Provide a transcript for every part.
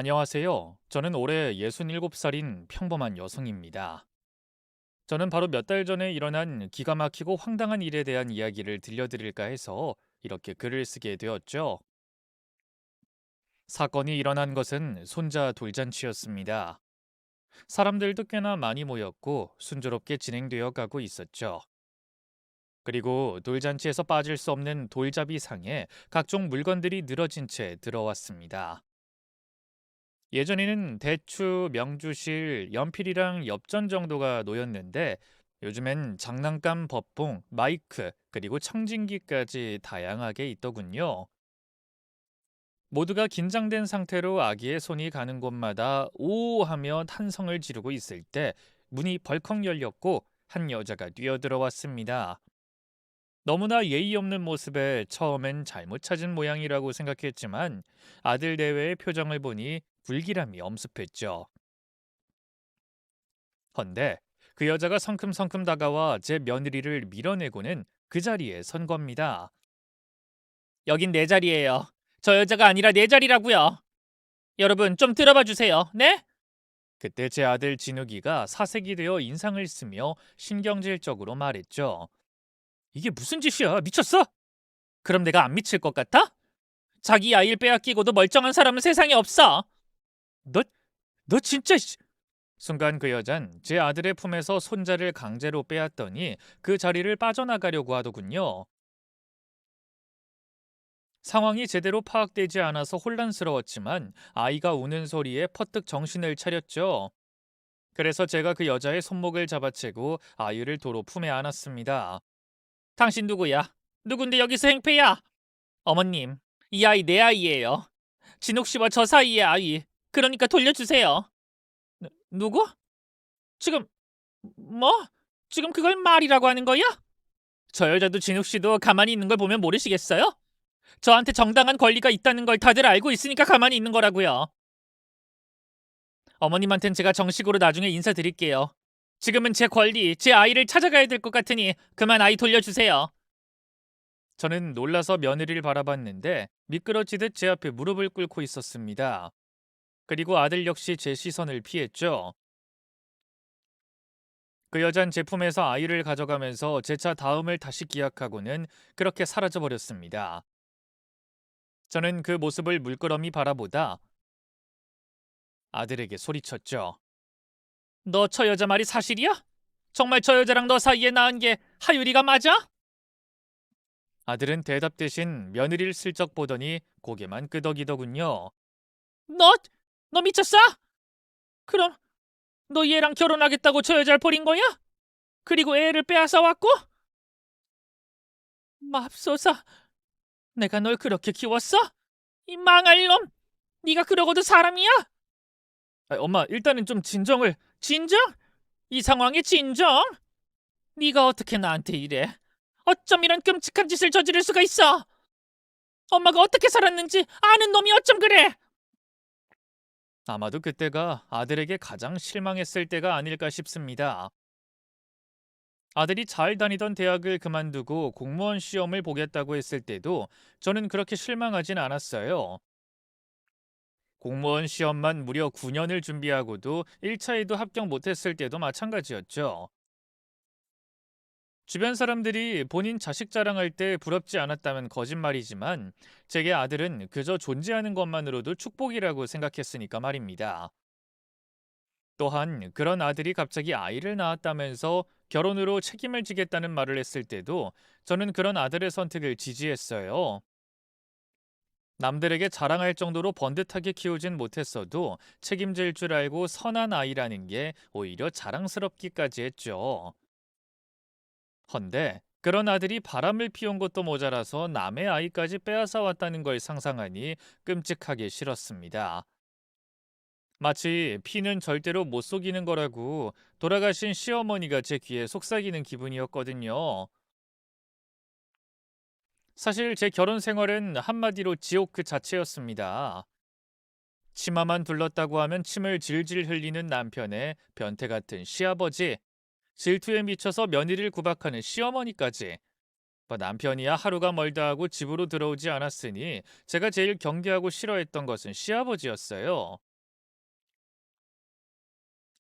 안녕하세요. 저는 올해 67살인 평범한 여성입니다. 저는 바로 몇 달 전에 일어난 기가 막히고 황당한 일에 대한 이야기를 들려드릴까 해서 이렇게 글을 쓰게 되었죠. 사건이 일어난 것은 손자 돌잔치였습니다. 사람들도 꽤나 많이 모였고 순조롭게 진행되어 가고 있었죠. 그리고 돌잔치에서 빠질 수 없는 돌잡이 상에 각종 물건들이 늘어진 채 들어왔습니다. 예전에는 대추, 명주실, 연필이랑 엽전 정도가 놓였는데 요즘엔 장난감 법봉, 마이크, 그리고 청진기까지 다양하게 있더군요. 모두가 긴장된 상태로 아기의 손이 가는 곳마다 오 하며 탄성을 지르고 있을 때 문이 벌컥 열렸고 한 여자가 뛰어들어왔습니다. 너무나 예의 없는 모습에 처음엔 잘못 찾은 모양이라고 생각했지만 아들 내외의 표정을 보니 불길함이 엄습했죠. 헌데 그 여자가 성큼성큼 다가와 제 며느리를 밀어내고는 그 자리에 선 겁니다. 여긴 내 자리예요. 저 여자가 아니라 내 자리라고요. 여러분 좀 들어봐 주세요. 네? 그때 제 아들 진욱이가 사색이 되어 인상을 쓰며 신경질적으로 말했죠. 이게 무슨 짓이야? 미쳤어? 그럼 내가 안 미칠 것 같아? 자기 아이를 빼앗기고도 멀쩡한 사람은 세상에 없어. 너, 너 진짜 순간 그 여잔 제 아들의 품에서 손자를 강제로 빼앗더니 그 자리를 빠져나가려고 하더군요. 상황이 제대로 파악되지 않아서 혼란스러웠지만 아이가 우는 소리에 퍼뜩 정신을 차렸죠. 그래서 제가 그 여자의 손목을 잡아채고 아이를 도로 품에 안았습니다. 당신 누구야? 누군데 여기서 행패야? 어머님, 이 아이 내 아이예요. 진욱 씨와 저 사이의 아이. 그러니까 돌려주세요. 누구? 지금 뭐? 지금 그걸 말이라고 하는 거야? 저 여자도 진욱 씨도 가만히 있는 걸 보면 모르시겠어요? 저한테 정당한 권리가 있다는 걸 다들 알고 있으니까 가만히 있는 거라고요. 어머님한텐 제가 정식으로 나중에 인사드릴게요. 지금은 제 권리, 제 아이를 찾아가야 될 것 같으니 그만 아이 돌려주세요. 저는 놀라서 며느리를 바라봤는데 미끄러지듯 제 앞에 무릎을 꿇고 있었습니다. 그리고 아들 역시 제 시선을 피했죠. 그 여잔 제품에서 아이를 가져가면서 제 차 다음을 다시 기약하고는 그렇게 사라져 버렸습니다. 저는 그 모습을 물끄러미 바라보다 아들에게 소리쳤죠. 너 저 여자 말이 사실이야? 정말 저 여자랑 너 사이에 낳은 게 하율이가 맞아? 아들은 대답 대신 며느리를 슬쩍 보더니 고개만 끄덕이더군요. 너, 너 미쳤어? 그럼 너 얘랑 결혼하겠다고 저 여자를 버린 거야? 그리고 애를 빼앗아 왔고? 맙소사, 내가 널 그렇게 키웠어? 이 망할 놈! 네가 그러고도 사람이야? 엄마, 일단은 좀 진정? 이 상황에 진정? 네가 어떻게 나한테 이래? 어쩜 이런 끔찍한 짓을 저지를 수가 있어? 엄마가 어떻게 살았는지 아는 놈이 어쩜 그래? 아마도 그때가 아들에게 가장 실망했을 때가 아닐까 싶습니다. 아들이 잘 다니던 대학을 그만두고 공무원 시험을 보겠다고 했을 때도 저는 그렇게 실망하진 않았어요. 공무원 시험만 무려 9년을 준비하고도 1차에도 합격 못했을 때도 마찬가지였죠. 주변 사람들이 본인 자식 자랑할 때 부럽지 않았다면 거짓말이지만 제게 아들은 그저 존재하는 것만으로도 축복이라고 생각했으니까 말입니다. 또한 그런 아들이 갑자기 아이를 낳았다면서 결혼으로 책임을 지겠다는 말을 했을 때도 저는 그런 아들의 선택을 지지했어요. 남들에게 자랑할 정도로 번듯하게 키우진 못했어도 책임질 줄 알고 선한 아이라는 게 오히려 자랑스럽기까지 했죠. 헌데 그런 아들이 바람을 피운 것도 모자라서 남의 아이까지 빼앗아 왔다는 걸 상상하니 끔찍하게 싫었습니다. 마치 피는 절대로 못 속이는 거라고 돌아가신 시어머니가 제 귀에 속삭이는 기분이었거든요. 사실 제 결혼 생활은 한마디로 지옥 그 자체였습니다. 치마만 둘렀다고 하면 침을 질질 흘리는 남편의 변태 같은 시아버지, 질투에 미쳐서 며느리를 구박하는 시어머니까지 뭐 남편이야 하루가 멀다 하고 집으로 들어오지 않았으니 제가 제일 경계하고 싫어했던 것은 시아버지였어요.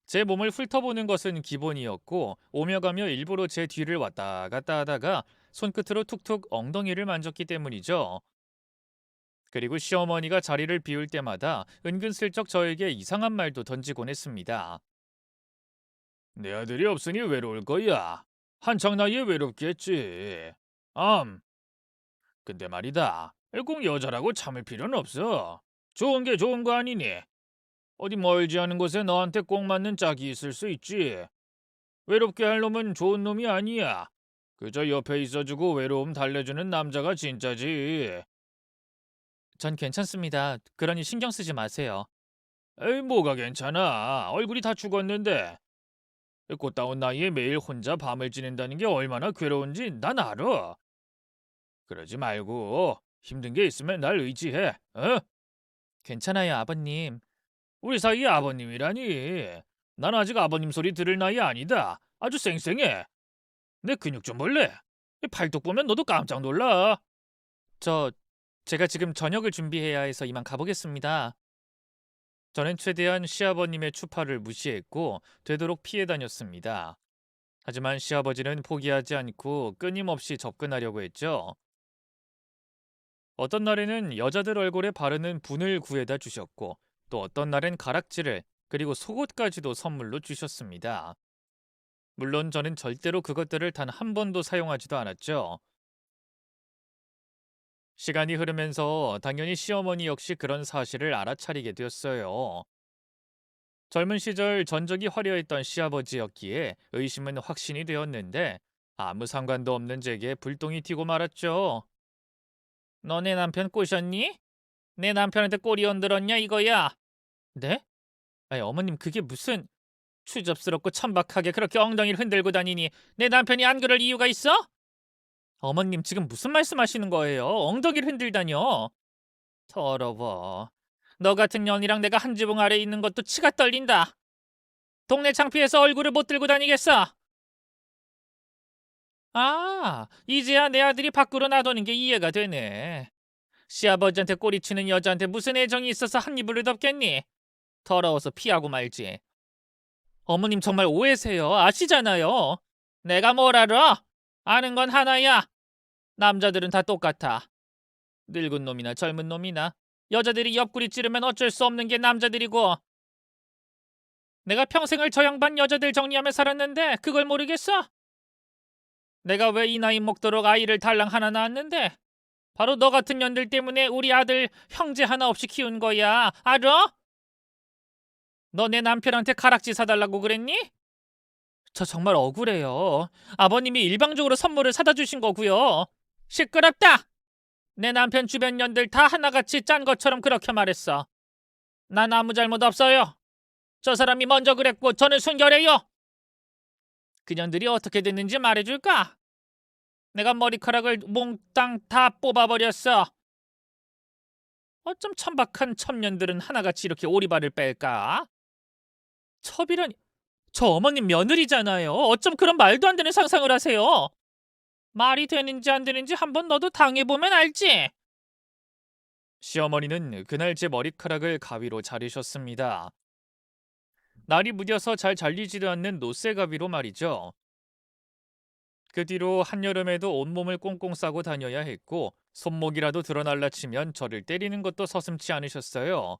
제 몸을 훑어보는 것은 기본이었고 오며 가며 일부러 제 뒤를 왔다 갔다 하다가 손끝으로 툭툭 엉덩이를 만졌기 때문이죠. 그리고 시어머니가 자리를 비울 때마다 은근슬쩍 저에게 이상한 말도 던지곤 했습니다. 내 아들이 없으니 외로울 거야. 한창 나이에 외롭겠지. 근데 말이다. 꼭 여자라고 참을 필요는 없어. 좋은 게 좋은 거 아니니? 어디 멀지 않은 곳에 너한테 꼭 맞는 짝이 있을 수 있지. 외롭게 할 놈은 좋은 놈이 아니야. 그저 옆에 있어주고 외로움 달래주는 남자가 진짜지. 전 괜찮습니다. 그러니 신경 쓰지 마세요. 에이, 뭐가 괜찮아. 얼굴이 다 죽었는데. 꽃다운 나이에 매일 혼자 밤을 지낸다는 게 얼마나 괴로운지 난 알아. 그러지 말고 힘든 게 있으면 날 의지해. 어? 괜찮아요, 아버님. 우리 사이에 아버님이라니. 난 아직 아버님 소리 들을 나이 아니다. 아주 쌩쌩해. 내 근육 좀 볼래? 이 팔뚝 보면 너도 깜짝 놀라. 저 제가 지금 저녁을 준비해야 해서 이만 가보겠습니다. 저는 최대한 시아버님의 추파를 무시했고 되도록 피해 다녔습니다. 하지만 시아버지는 포기하지 않고 끊임없이 접근하려고 했죠. 어떤 날에는 여자들 얼굴에 바르는 분을 구해다 주셨고 또 어떤 날엔 가락지를 그리고 속옷까지도 선물로 주셨습니다. 물론 저는 절대로 그것들을 단 한 번도 사용하지도 않았죠. 시간이 흐르면서 당연히 시어머니 역시 그런 사실을 알아차리게 되었어요. 젊은 시절 전적이 화려했던 시아버지였기에 의심은 확신이 되었는데 아무 상관도 없는 제게 불똥이 튀고 말았죠. 너 내 남편 꼬셨니? 내 남편한테 꼬리 흔들었냐 이거야? 네? 아니 어머님 그게 무슨 추접스럽고 천박하게 그렇게 엉덩이를 흔들고 다니니 내 남편이 안 그럴 이유가 있어? 어머님 지금 무슨 말씀하시는 거예요? 엉덩이를 흔들다뇨? 더러워. 너 같은 년이랑 내가 한 지붕 아래 있는 것도 치가 떨린다. 동네 창피해서 얼굴을 못 들고 다니겠어. 아, 이제야 내 아들이 밖으로 나도는 게 이해가 되네. 시아버지한테 꼬리치는 여자한테 무슨 애정이 있어서 한 입을 덮겠니? 더러워서 피하고 말지. 어머님 정말 오해세요. 아시잖아요. 내가 뭘 알아? 아는 건 하나야. 남자들은 다 똑같아. 늙은 놈이나 젊은 놈이나 여자들이 옆구리 찌르면 어쩔 수 없는 게 남자들이고 내가 평생을 저 양반 여자들 정리하며 살았는데 그걸 모르겠어? 내가 왜 이 나이 먹도록 아이를 달랑 하나 낳았는데 바로 너 같은 년들 때문에 우리 아들 형제 하나 없이 키운 거야. 알아? 너 내 남편한테 가락지 사달라고 그랬니? 저 정말 억울해요. 아버님이 일방적으로 선물을 사다 주신 거고요. 시끄럽다. 내 남편 주변 년들 다 하나같이 짠 것처럼 그렇게 말했어. 난 아무 잘못 없어요. 저 사람이 먼저 그랬고 저는 순결해요. 그년들이 어떻게 됐는지 말해줄까? 내가 머리카락을 몽땅 다 뽑아버렸어. 어쩜 천박한 첩년들은 하나같이 이렇게 오리발을 뺄까? 첩이라니, 저 어머님 며느리잖아요. 어쩜 그런 말도 안 되는 상상을 하세요? 말이 되는지 안 되는지 한번 너도 당해보면 알지? 시어머니는 그날 제 머리카락을 가위로 자르셨습니다. 날이 무뎌서 잘 잘리지도 않는 노쇠가위로 말이죠. 그 뒤로 한여름에도 온몸을 꽁꽁 싸고 다녀야 했고 손목이라도 드러날라 치면 저를 때리는 것도 서슴지 않으셨어요.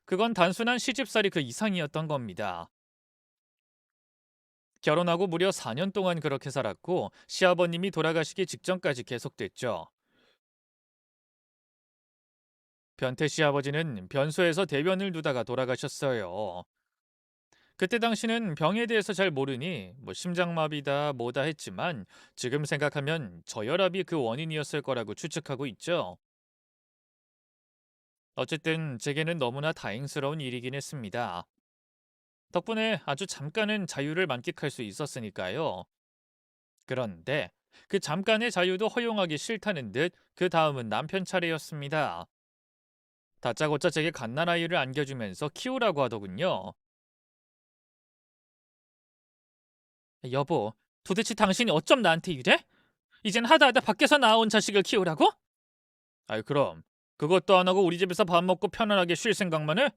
그건 단순한 시집살이 그 이상이었던 겁니다. 결혼하고 무려 4년 동안 그렇게 살았고 시아버님이 돌아가시기 직전까지 계속됐죠. 변태 시아버지는 변소에서 대변을 두다가 돌아가셨어요. 그때 당시는 병에 대해서 잘 모르니 심장마비다 뭐다 했지만 지금 생각하면 저혈압이 그 원인이었을 거라고 추측하고 있죠. 어쨌든 제게는 너무나 다행스러운 일이긴 했습니다. 덕분에 아주 잠깐은 자유를 만끽할 수 있었으니까요. 그런데 그 잠깐의 자유도 허용하기 싫다는 듯 그 다음은 남편 차례였습니다. 다짜고짜 제게 갓난아이를 안겨주면서 키우라고 하더군요. 여보, 도대체 당신이 어쩜 나한테 이래? 이젠 하다 밖에서 나온 자식을 키우라고? 아이 그럼 그것도 안 하고 우리 집에서 밥 먹고 편안하게 쉴 생각만 해?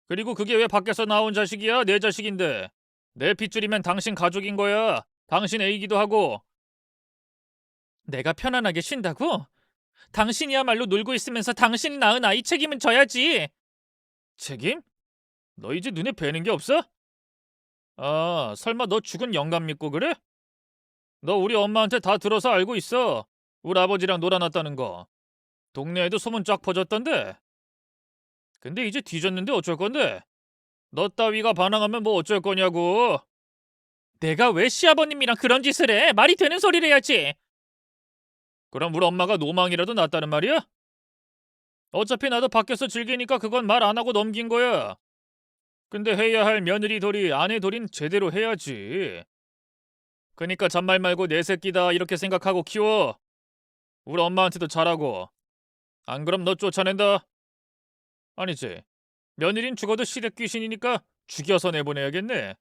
그리고 그게 왜 밖에서 나온 자식이야? 내 자식인데. 내 핏줄이면 당신 가족인 거야. 당신 애이기도 하고. 내가 편안하게 쉰다고? 당신이야말로 놀고 있으면서 당신이 낳은 아이 책임은 져야지. 책임? 너 이제 눈에 뵈는 게 없어? 아, 설마 너 죽은 영감 믿고 그래? 너 우리 엄마한테 다 들어서 알고 있어. 우리 아버지랑 놀아놨다는 거. 동네에도 소문 쫙 퍼졌던데. 근데 이제 뒤졌는데 어쩔 건데? 너 따위가 반항하면 뭐 어쩔 거냐고. 내가 왜 시아버님이랑 그런 짓을 해? 말이 되는 소리를 해야지. 그럼 우리 엄마가 노망이라도 났다는 말이야? 어차피 나도 밖에서 즐기니까 그건 말 안 하고 넘긴 거야. 근데 해야 할 며느리 도리, 아내 도리는 제대로 해야지. 그니까 잔말 말고 내 새끼다 이렇게 생각하고 키워. 우리 엄마한테도 잘하고. 안 그럼 너 쫓아낸다. 아니지. 며느린 죽어도 시댁 귀신이니까 죽여서 내보내야겠네.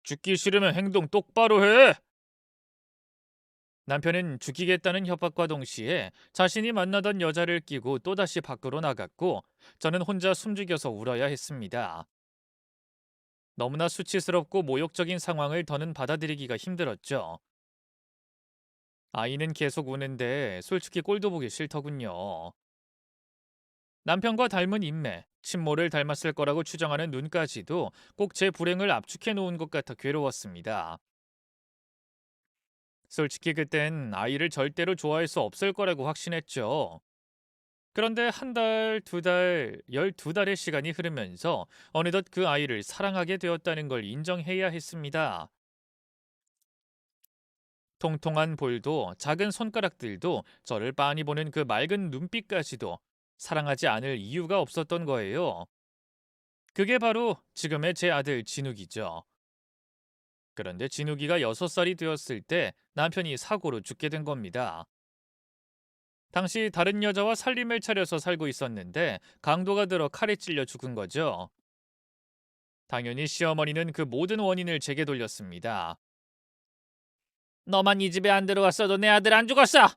죽기 싫으면 행동 똑바로 해. 남편은 죽이겠다는 협박과 동시에 자신이 만나던 여자를 끼고 또다시 밖으로 나갔고 저는 혼자 숨죽여서 울어야 했습니다. 너무나 수치스럽고 모욕적인 상황을 더는 받아들이기가 힘들었죠. 아이는 계속 우는데 솔직히 꼴도 보기 싫더군요. 남편과 닮은 인매, 친모를 닮았을 거라고 추정하는 눈까지도 꼭 제 불행을 압축해 놓은 것 같아 괴로웠습니다. 솔직히 그땐 아이를 절대로 좋아할 수 없을 거라고 확신했죠. 그런데 한 달, 두 달, 12달의 시간이 흐르면서 어느덧 그 아이를 사랑하게 되었다는 걸 인정해야 했습니다. 통통한 볼도 작은 손가락들도 저를 빤히 보는 그 맑은 눈빛까지도 사랑하지 않을 이유가 없었던 거예요. 그게 바로 지금의 제 아들 진욱이죠. 그런데 진욱이가 6살이 되었을 때 남편이 사고로 죽게 된 겁니다. 당시 다른 여자와 살림을 차려서 살고 있었는데 강도가 들어 칼에 찔려 죽은 거죠. 당연히 시어머니는 그 모든 원인을 제게 돌렸습니다. 너만 이 집에 안 들어왔어도 내 아들 안 죽었어.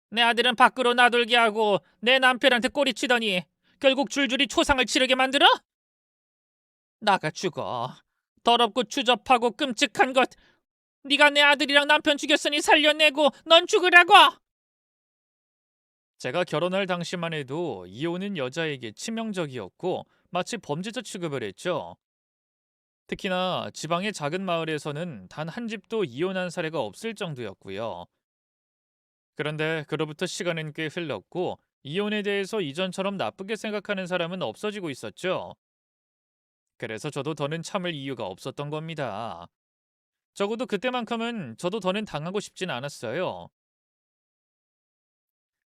내 아들은 밖으로 나돌게 하고 내 남편한테 꼬리치더니 결국 줄줄이 초상을 치르게 만들어? 나가 죽어. 더럽고 추접하고 끔찍한 것. 네가 내 아들이랑 남편 죽였으니 살려내고 넌 죽으라고. 제가 결혼할 당시만 해도 이혼은 여자에게 치명적이었고 마치 범죄자 취급을 했죠. 특히나 지방의 작은 마을에서는 단 한 집도 이혼한 사례가 없을 정도였고요. 그런데 그로부터 시간은 꽤 흘렀고 이혼에 대해서 이전처럼 나쁘게 생각하는 사람은 없어지고 있었죠. 그래서 저도 더는 참을 이유가 없었던 겁니다. 적어도 그때만큼은 저도 더는 당하고 싶진 않았어요.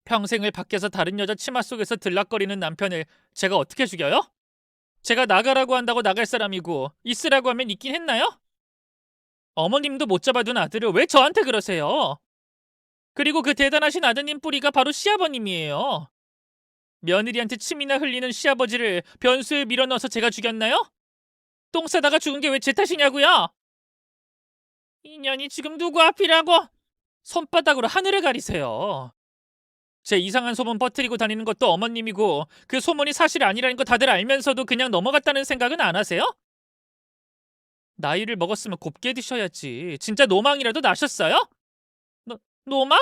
평생을 밖에서 다른 여자 치마 속에서 들락거리는 남편을 제가 어떻게 죽여요? 제가 나가라고 한다고 나갈 사람이고 있으라고 하면 있긴 했나요? 어머님도 못 잡아둔 아들을 왜 저한테 그러세요? 그리고 그 대단하신 아드님 뿌리가 바로 시아버님이에요. 며느리한테 침이나 흘리는 시아버지를 변수에 밀어넣어서 제가 죽였나요? 똥 싸다가 죽은 게 왜 제 탓이냐고요? 인연이 지금 누구 앞이라고? 손바닥으로 하늘을 가리세요. 제 이상한 소문 퍼뜨리고 다니는 것도 어머님이고 그 소문이 사실이 아니라는 거 다들 알면서도 그냥 넘어갔다는 생각은 안 하세요? 나이를 먹었으면 곱게 드셔야지. 진짜 노망이라도 나셨어요? 노망?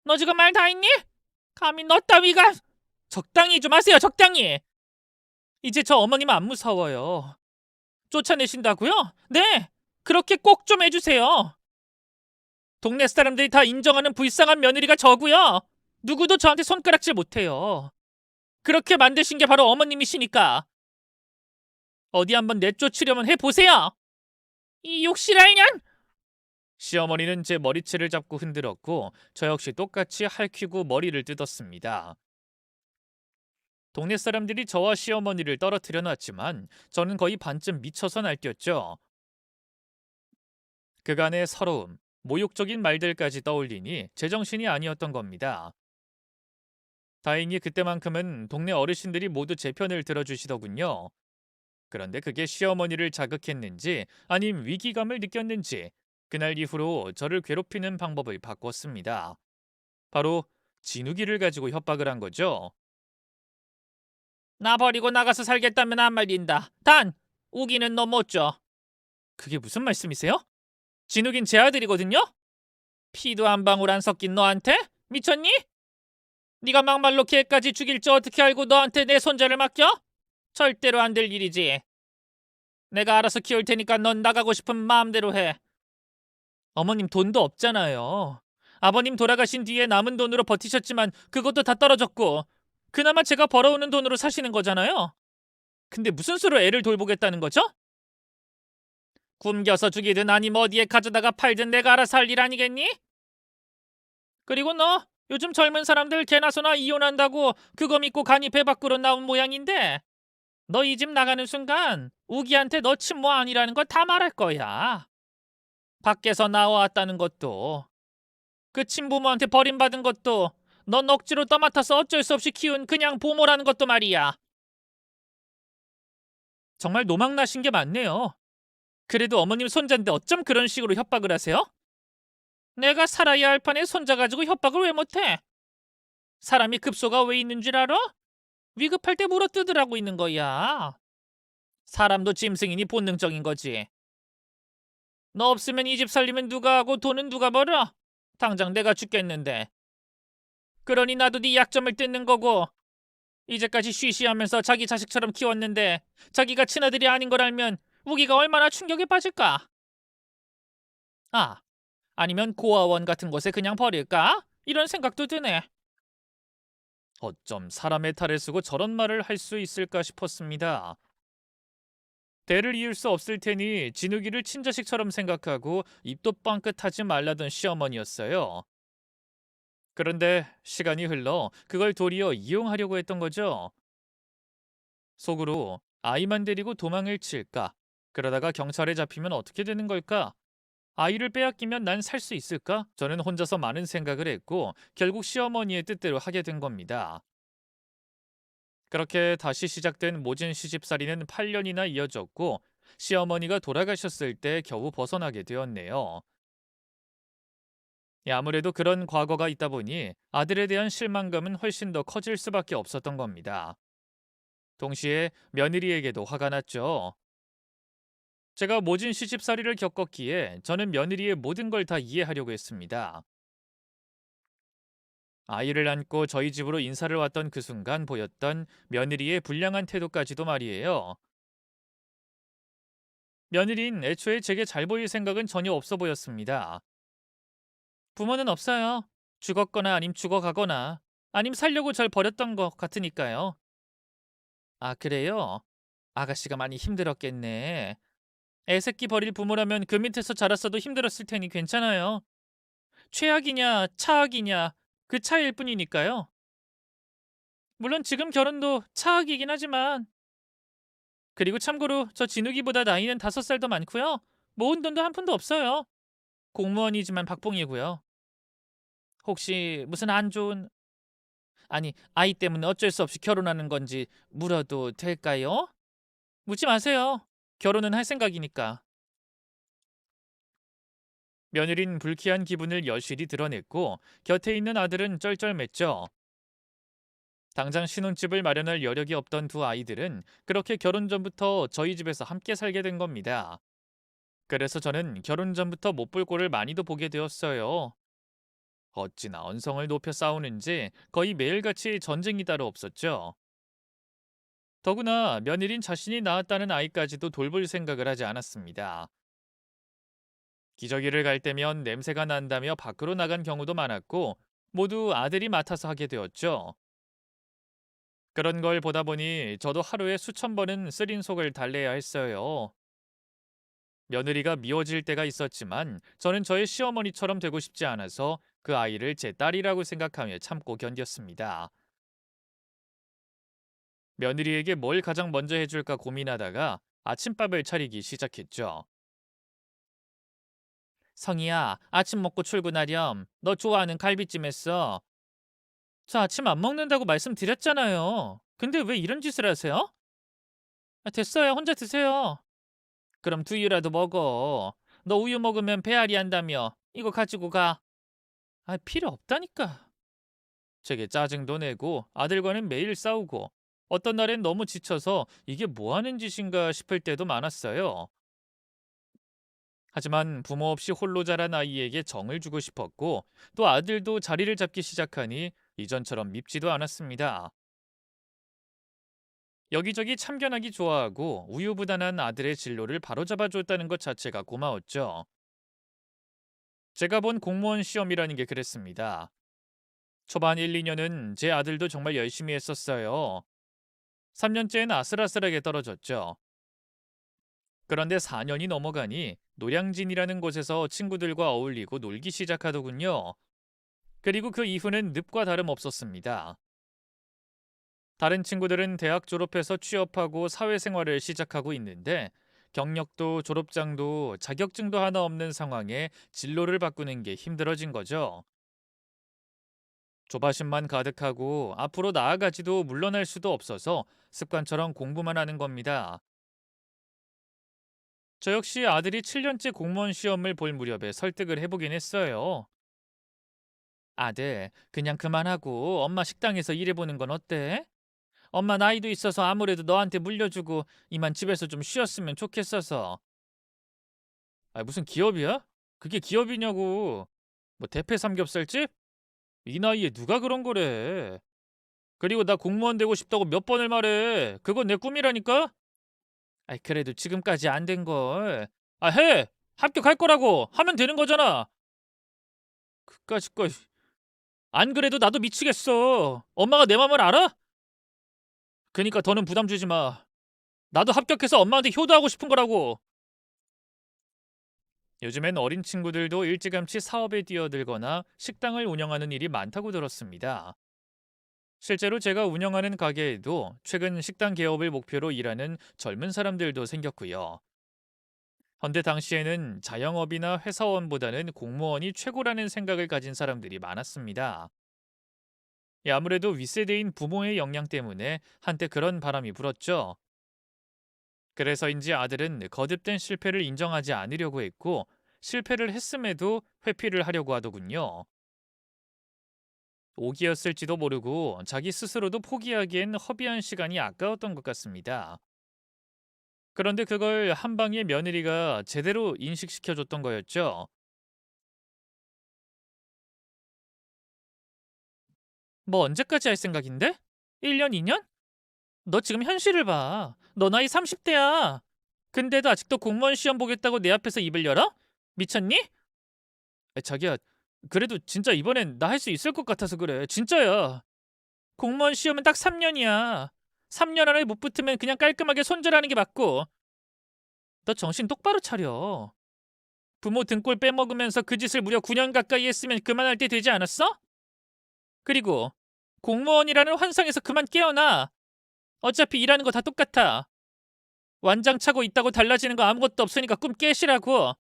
너 지금 말 다 했니? 감히 너 따위가. 적당히 좀 하세요. 적당히. 이제 저 어머님 안 무서워요. 쫓아내신다고요? 네. 그렇게 꼭 좀 해주세요. 동네 사람들이 다 인정하는 불쌍한 며느리가 저고요. 누구도 저한테 손가락질 못해요. 그렇게 만드신 게 바로 어머님이시니까. 어디 한번 내쫓으려면 해보세요. 이 욕실할 년! 시어머니는 제 머리채를 잡고 흔들었고 저 역시 똑같이 핥히고 머리를 뜯었습니다. 동네 사람들이 저와 시어머니를 떨어뜨려 놨지만 저는 거의 반쯤 미쳐서 날뛰었죠. 그간의 서러움, 모욕적인 말들까지 떠올리니 제정신이 아니었던 겁니다. 다행히 그때만큼은 동네 어르신들이 모두 제 편을 들어주시더군요. 그런데 그게 시어머니를 자극했는지 아님 위기감을 느꼈는지 그날 이후로 저를 괴롭히는 방법을 바꿨습니다. 바로 진우기를 가지고 협박을 한 거죠. 나 버리고 나가서 살겠다면 안 말린다. 단, 우기는 너 못 줘. 그게 무슨 말씀이세요? 진욱인 제 아들이거든요? 피도 한 방울 안 섞인 너한테? 미쳤니? 네가 막말로 걔까지 죽일 줄 어떻게 알고 너한테 내 손자를 맡겨? 절대로 안 될 일이지. 내가 알아서 키울 테니까 넌 나가고 싶은 마음대로 해. 어머님 돈도 없잖아요. 아버님 돌아가신 뒤에 남은 돈으로 버티셨지만 그것도 다 떨어졌고 그나마 제가 벌어오는 돈으로 사시는 거잖아요. 근데 무슨 수로 애를 돌보겠다는 거죠? 굶겨서 죽이든 아님 어디에 가져다가 팔든 내가 알아서 할 일 아니겠니? 그리고 너 요즘 젊은 사람들 개나 소나 이혼한다고 그거 믿고 간이 배 밖으로 나온 모양인데 너 이 집 나가는 순간 우기한테 너 친모 아니라는 거 다 말할 거야. 밖에서 나와왔다는 것도 그 친부모한테 버림받은 것도 넌 억지로 떠맡아서 어쩔 수 없이 키운 그냥 부모라는 것도 말이야. 정말 노망나신 게 많네요. 그래도 어머님 손자인데 어쩜 그런 식으로 협박을 하세요? 내가 살아야 할 판에 손자 가지고 협박을 왜 못해? 사람이 급소가 왜 있는 줄 알아? 위급할 때 물어뜯으라고 있는 거야. 사람도 짐승이니 본능적인 거지. 너 없으면 이 집 살림은 누가 하고 돈은 누가 벌어? 당장 내가 죽겠는데. 그러니 나도 네 약점을 뜯는 거고 이제까지 쉬쉬하면서 자기 자식처럼 키웠는데 자기가 친아들이 아닌 걸 알면 우기가 얼마나 충격에 빠질까? 아, 아니면 고아원 같은 곳에 그냥 버릴까? 이런 생각도 드네. 어쩜 사람의 탈을 쓰고 저런 말을 할 수 있을까 싶었습니다. 대를 이을 수 없을 테니 진욱이를 친자식처럼 생각하고 입도 뻥끗하지 말라던 시어머니였어요. 그런데 시간이 흘러 그걸 도리어 이용하려고 했던 거죠. 속으로 아이만 데리고 도망을 칠까? 그러다가 경찰에 잡히면 어떻게 되는 걸까? 아이를 빼앗기면 난 살 수 있을까? 저는 혼자서 많은 생각을 했고 결국 시어머니의 뜻대로 하게 된 겁니다. 그렇게 다시 시작된 모진 시집살이는 8년이나 이어졌고 시어머니가 돌아가셨을 때 겨우 벗어나게 되었네요. 아무래도 그런 과거가 있다 보니 아들에 대한 실망감은 훨씬 더 커질 수밖에 없었던 겁니다. 동시에 며느리에게도 화가 났죠. 제가 모진 시집살이를 겪었기에 저는 며느리의 모든 걸 다 이해하려고 했습니다. 아이를 안고 저희 집으로 인사를 왔던 그 순간 보였던 며느리의 불량한 태도까지도 말이에요. 며느린 애초에 제게 잘 보일 생각은 전혀 없어 보였습니다. 부모는 없어요. 죽었거나 아님 죽어가거나 아님 살려고 절 버렸던 것 같으니까요. 아, 그래요? 아가씨가 많이 힘들었겠네. 애새끼 버릴 부모라면 그 밑에서 자랐어도 힘들었을 테니 괜찮아요. 최악이냐 차악이냐 그 차이일 뿐이니까요. 물론 지금 결혼도 차악이긴 하지만 그리고 참고로 저 진욱이보다 나이는 5살 더 많고요. 모은 돈도 한 푼도 없어요. 공무원이지만 박봉이고요. 혹시 무슨 안 좋은 아니 아이 때문에 어쩔 수 없이 결혼하는 건지 물어도 될까요? 묻지 마세요. 결혼은 할 생각이니까. 며느린 불쾌한 기분을 여실히 드러냈고 곁에 있는 아들은 쩔쩔맸죠. 당장 신혼집을 마련할 여력이 없던 두 아이들은 그렇게 결혼 전부터 저희 집에서 함께 살게 된 겁니다. 그래서 저는 결혼 전부터 못 볼 꼴을 많이도 보게 되었어요. 어찌나 언성을 높여 싸우는지 거의 매일같이 전쟁이 따로 없었죠. 더구나 며느린 자신이 낳았다는 아이까지도 돌볼 생각을 하지 않았습니다. 기저귀를 갈 때면 냄새가 난다며 밖으로 나간 경우도 많았고 모두 아들이 맡아서 하게 되었죠. 그런 걸 보다 보니 저도 하루에 수천 번은 쓰린 속을 달래야 했어요. 며느리가 미워질 때가 있었지만 저는 저의 시어머니처럼 되고 싶지 않아서 그 아이를 제 딸이라고 생각하며 참고 견뎠습니다. 며느리에게 뭘 가장 먼저 해줄까 고민하다가 아침밥을 차리기 시작했죠. 성희야, 아침 먹고 출근하렴. 너 좋아하는 갈비찜 했어. 저 아침 안 먹는다고 말씀드렸잖아요. 근데 왜 이런 짓을 하세요? 됐어요. 혼자 드세요. 그럼 두유라도 먹어. 너 우유 먹으면 배앓이 한다며. 이거 가지고 가. 아, 필요 없다니까. 제게 짜증도 내고 아들과는 매일 싸우고 어떤 날엔 너무 지쳐서 이게 뭐 하는 짓인가 싶을 때도 많았어요. 하지만 부모 없이 홀로 자란 아이에게 정을 주고 싶었고 또 아들도 자리를 잡기 시작하니 이전처럼 밉지도 않았습니다. 여기저기 참견하기 좋아하고 우유부단한 아들의 진로를 바로잡아 줬다는 것 자체가 고마웠죠. 제가 본 공무원 시험이라는 게 그랬습니다. 초반 1, 2년은 제 아들도 정말 열심히 했었어요. 3년째엔 아슬아슬하게 떨어졌죠. 그런데 4년이 넘어가니 노량진이라는 곳에서 친구들과 어울리고 놀기 시작하더군요. 그리고 그 이후는 늪과 다름없었습니다. 다른 친구들은 대학 졸업해서 취업하고 사회생활을 시작하고 있는데 경력도 졸업장도 자격증도 하나 없는 상황에 진로를 바꾸는 게 힘들어진 거죠. 조바심만 가득하고 앞으로 나아가지도 물러날 수도 없어서 습관처럼 공부만 하는 겁니다. 저 역시 아들이 7년째 공무원 시험을 볼 무렵에 설득을 해보긴 했어요. 아들, 그냥 그만하고 엄마 식당에서 일해보는 건 어때? 엄마 나이도 있어서 아무래도 너한테 물려주고 이만 집에서 좀 쉬었으면 좋겠어서. 아, 무슨 기업이야? 그게 기업이냐고. 뭐 대패 삼겹살집? 이 나이에 누가 그런 거래. 그리고 나 공무원 되고 싶다고 몇 번을 말해. 그건 내 꿈이라니까? 아이, 그래도 지금까지 안 된 걸. 아, 해! 합격할 거라고! 하면 되는 거잖아! 그까짓 거. 안 그래도 나도 미치겠어. 엄마가 내 맘을 알아? 그니까 더는 부담 주지 마. 나도 합격해서 엄마한테 효도하고 싶은 거라고. 요즘엔 어린 친구들도 일찌감치 사업에 뛰어들거나 식당을 운영하는 일이 많다고 들었습니다. 실제로 제가 운영하는 가게에도 최근 식당 개업을 목표로 일하는 젊은 사람들도 생겼고요. 헌데 당시에는 자영업이나 회사원보다는 공무원이 최고라는 생각을 가진 사람들이 많았습니다. 아무래도 윗세대인 부모의 영향 때문에 한때 그런 바람이 불었죠. 그래서인지 아들은 거듭된 실패를 인정하지 않으려고 했고 실패를 했음에도 회피를 하려고 하더군요. 오기였을지도 모르고 자기 스스로도 포기하기엔 허비한 시간이 아까웠던 것 같습니다. 그런데 그걸 한 방의 며느리가 제대로 인식시켜줬던 거였죠. 뭐 언제까지 할 생각인데? 1년, 2년? 너 지금 현실을 봐. 너 나이 30대야. 근데도 아직도 공무원 시험 보겠다고 내 앞에서 입을 열어? 미쳤니? 자기야, 그래도 진짜 이번엔 나 할 수 있을 것 같아서 그래. 진짜야. 공무원 시험은 딱 3년이야. 3년 안에 못 붙으면 그냥 깔끔하게 손절하는 게 맞고. 너 정신 똑바로 차려. 부모 등골 빼먹으면서 그 짓을 무려 9년 가까이 했으면 그만할 때 되지 않았어? 그리고 공무원이라는 환상에서 그만 깨어나. 어차피 일하는 거 다 똑같아. 완장 차고 있다고 달라지는 거 아무것도 없으니까 꿈 깨시라고.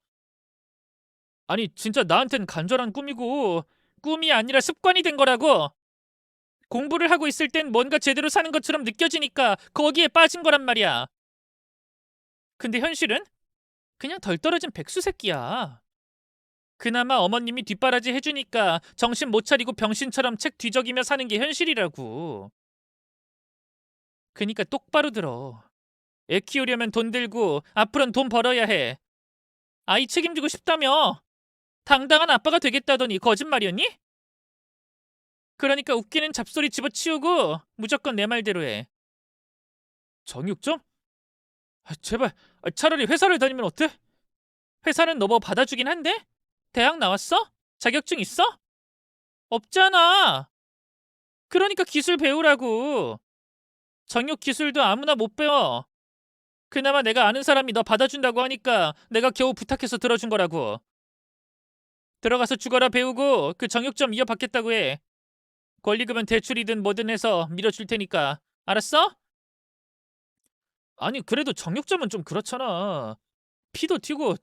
아니, 진짜 나한텐 간절한 꿈이고 꿈이 아니라 습관이 된 거라고. 공부를 하고 있을 땐 뭔가 제대로 사는 것처럼 느껴지니까 거기에 빠진 거란 말이야. 근데 현실은 그냥 덜 떨어진 백수 새끼야. 그나마 어머님이 뒷바라지 해주니까 정신 못 차리고 병신처럼 책 뒤적이며 사는 게 현실이라고. 그니까 똑바로 들어. 애 키우려면 돈 들고 앞으로는 돈 벌어야 해. 아이 책임지고 싶다며. 당당한 아빠가 되겠다더니 거짓말이었니? 그러니까 웃기는 잡소리 집어치우고 무조건 내 말대로 해. 정육점? 제발, 차라리 회사를 다니면 어때? 회사는 너 뭐 받아주긴 한데? 대학 나왔어? 자격증 있어? 없잖아. 그러니까 기술 배우라고. 정육 기술도 아무나 못 배워. 그나마 내가 아는 사람이 너 받아준다고 하니까 내가 겨우 부탁해서 들어준 거라고. 들어가서 죽어라 배우고 그 정육점 이어받겠다고 해. 권리금은 대출이든 뭐든 해서 밀어줄 테니까. 알았어? 아니, 그래도 정육점은 좀 그렇잖아. 피도 튀고.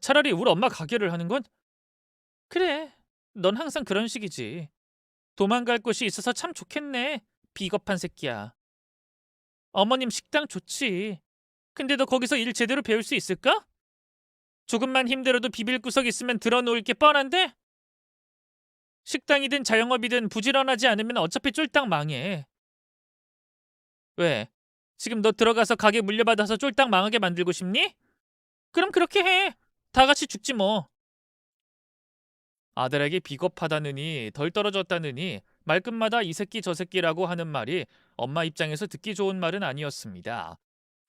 차라리 우리 엄마 가게를 하는 건? 그래. 넌 항상 그런 식이지. 도망갈 곳이 있어서 참 좋겠네. 비겁한 새끼야. 어머님 식당 좋지. 근데 너 거기서 일 제대로 배울 수 있을까? 조금만 힘들어도 비빌 구석 있으면 들어놓을 게 뻔한데? 식당이든 자영업이든 부지런하지 않으면 어차피 쫄딱 망해. 왜? 지금 너 들어가서 가게 물려받아서 쫄딱 망하게 만들고 싶니? 그럼 그렇게 해. 다 같이 죽지 뭐. 아들에게 비겁하다느니 덜 떨어졌다느니 말끝마다 이 새끼 저 새끼라고 하는 말이 엄마 입장에서 듣기 좋은 말은 아니었습니다.